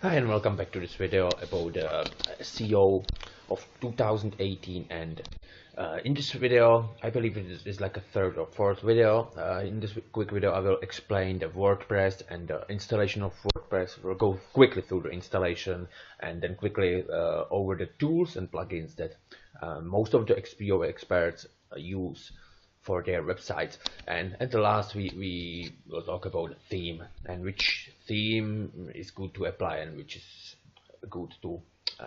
Hi and welcome back to this video about SEO of 2018, and in this video I believe it is like a third or fourth video. In this quick video I will explain the WordPress and the installation of WordPress. We'll go quickly through the installation and then quickly over the tools and plugins that most of the SEO experts use for their websites, and at the last we will talk about the theme and which theme is good to apply and which is good to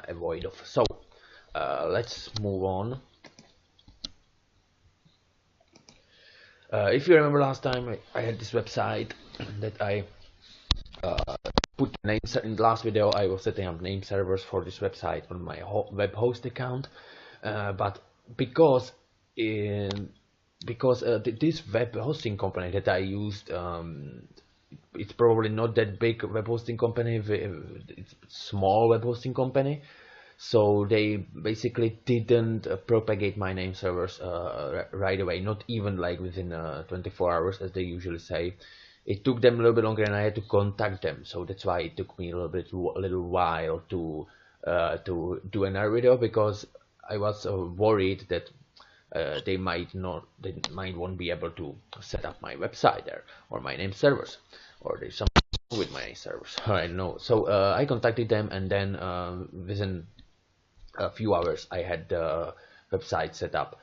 avoid of. So let's move on. If you remember last time I had this website that I put names in the last video. I was setting up name servers for this website on my web host account, but because this web hosting company that I used, it's probably not that big web hosting company, it's a small web hosting company, so they basically didn't propagate my name servers right away, not even like within 24 hours as they usually say. It took them a little bit longer and I had to contact them, so that's why it took me a little while to do another video, because I was worried that they won't be able to set up my website there or my name servers, or there's something wrong with my name servers. I know. So I contacted them, and then within a few hours I had the website set up.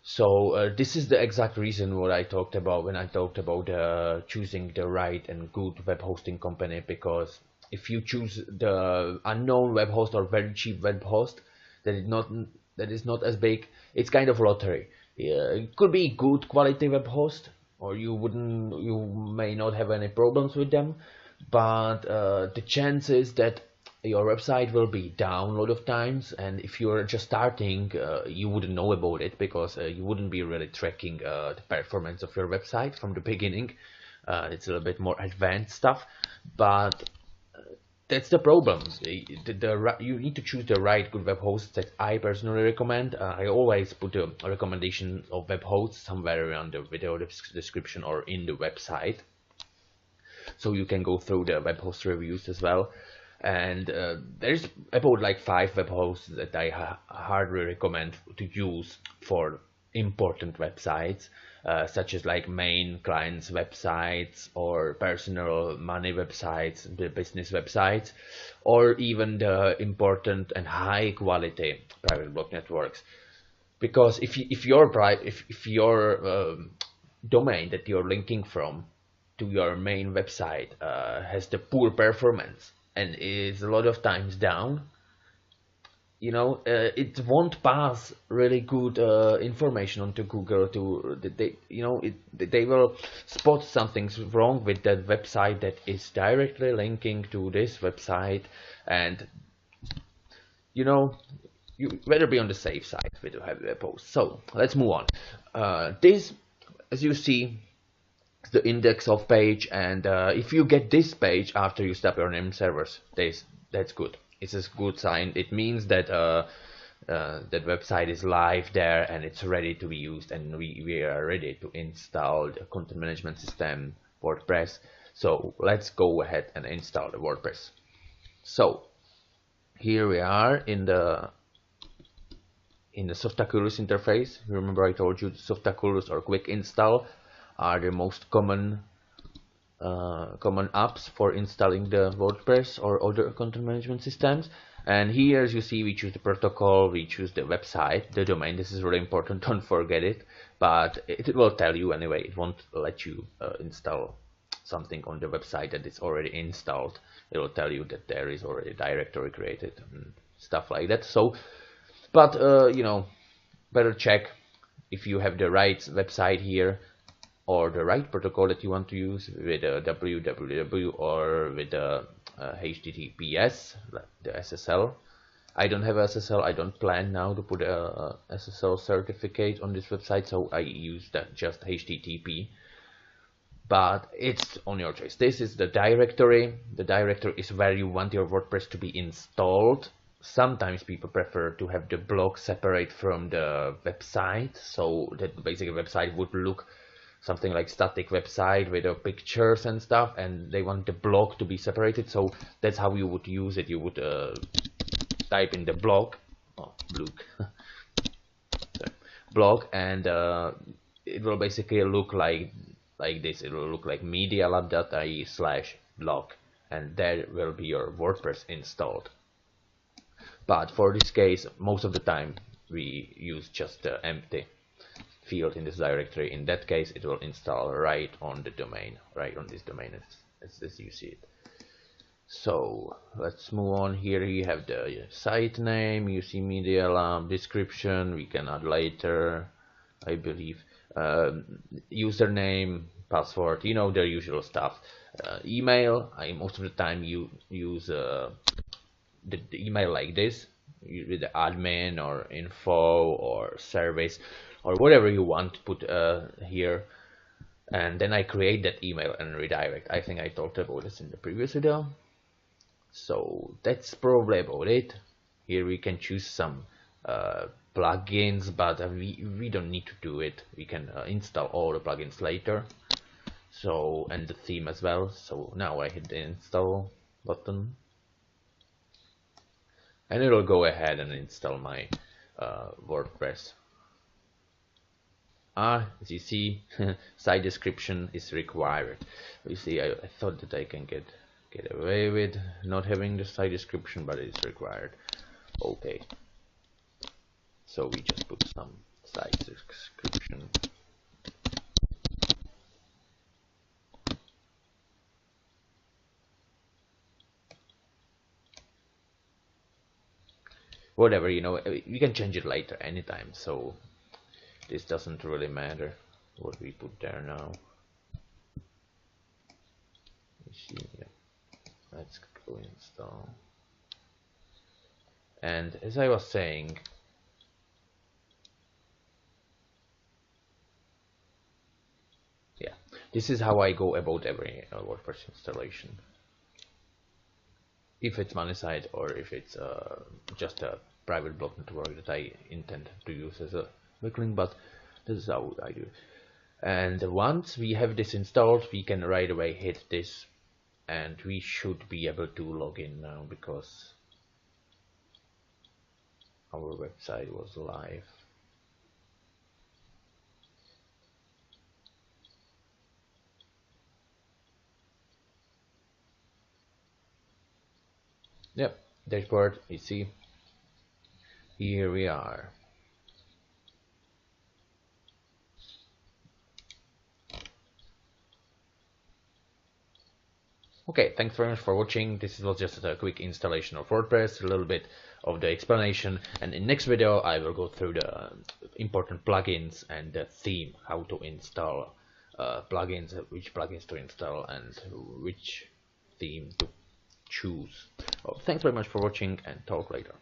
So this is the exact reason what I talked about when I talked about choosing the right and good web hosting company, because if you choose the unknown web host or very cheap web host that is not as big, it's kind of lottery. It could be good quality web host, or you may not have any problems with them, but the chances that your website will be down a lot of times, and if you're just starting, you wouldn't know about it, because you wouldn't be really tracking the performance of your website from the beginning. It's a little bit more advanced stuff, but that's the problem. You need to choose the right good web hosts that I personally recommend. I always put a recommendation of web hosts somewhere around the video description or in the website, so you can go through the web host reviews as well. And there's about like 5 web hosts that I hardly recommend to use for important websites, such as like main clients websites or personal money websites, the business websites, or even the important and high quality private blog networks. Because if your domain that you're linking from to your main website has the poor performance and is a lot of times down, it won't pass really good information onto Google. They will spot something's wrong with that website that is directly linking to this website, and you better be on the safe side with the web post. So let's move on. This, as you see, is the index of page, and if you get this page after you stop your name servers, that's good. It's a good sign. It means that that website is live there and it's ready to be used, and we are ready to install the content management system WordPress. So let's go ahead and install the WordPress. So here we are in the Softaculuous interface. Remember I told you the Softaculuous or quick install are the most common apps for installing the WordPress or other content management systems. And here, as you see, we choose the protocol, we choose the website, the domain. This is really important, don't forget it, but it will tell you anyway. It won't let you install something on the website that is already installed. It will tell you that there is already a directory created and stuff like that. So but better check if you have the right website here or the right protocol that you want to use with a www or with a HTTPS, the SSL. I don't have SSL. I don't plan now to put a SSL certificate on this website, so I use that just HTTP. But it's on your choice. This is the directory. The directory is where you want your WordPress to be installed. Sometimes people prefer to have the blog separate from the website, so that basically the website would look something like static website with pictures and stuff, and they want the blog to be separated. So that's how you would use it. You would type in the blog, blog, and it will basically look like this. It will look like medialab.ie/blog, and there will be your WordPress installed. But for this case, most of the time we use just the empty field in this directory. In that case, it will install right on the domain, right on this domain as you see it. So let's move on. Here you have the site name, you see Media Lab, description, we can add later, I believe, username, password, you know, the usual stuff. Email, I most of the time you use the email like this, with the admin or info or service or whatever you want to put here, and then I create that email and redirect. I think I talked about this in the previous video. So that's probably about it. Here we can choose some plugins, but we don't need to do it. We can install all the plugins later. So, and the theme as well. So now I hit the install button, and it will go ahead and install my WordPress. As you see, site description is required. You see, I thought that I can get away with not having the site description, but it's required. Okay, so we just put some site description. Whatever, you know, we can change it later anytime, so this doesn't really matter what we put there now. See, yeah. Let's go install. And as I was saying, yeah, this is how I go about every WordPress installation. If it's monetized or if it's just a private blog network that I intend to use as a backlink, but this is how I do it. And once we have this installed, we can right away hit this, and we should be able to log in now because our website was live. Yep, dashboard, you see, here we are. Okay, thanks very much for watching. This was just a quick installation of WordPress, a little bit of the explanation, and in next video I will go through the important plugins and the theme, how to install plugins, which plugins to install and which theme to choose. Well, thanks very much for watching, and talk later.